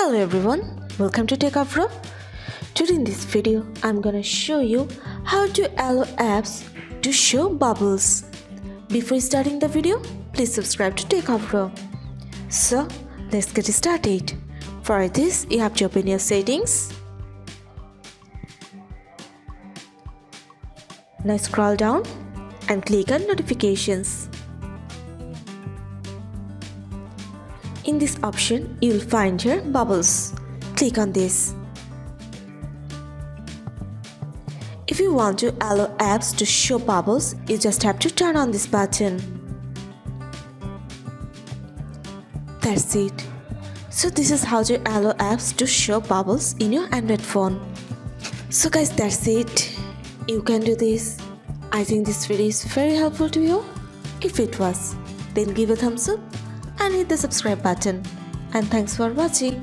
Hello everyone, welcome to Techavro. Today in this video, I'm gonna show you how to allow apps to show bubbles. Before starting the video, please subscribe to Techavro. So, let's get started. For this, you have to open your settings. Now scroll down and click on notifications. In this option, you will find your bubbles. Click on this. If you want to allow apps to show bubbles, you just have to turn on this button. That's it. So this is how to allow apps to show bubbles in your Android phone. So guys, that's it. You can do this. I think this video is very helpful to you. If it was, then give a thumbs up and hit the subscribe button. And thanks for watching.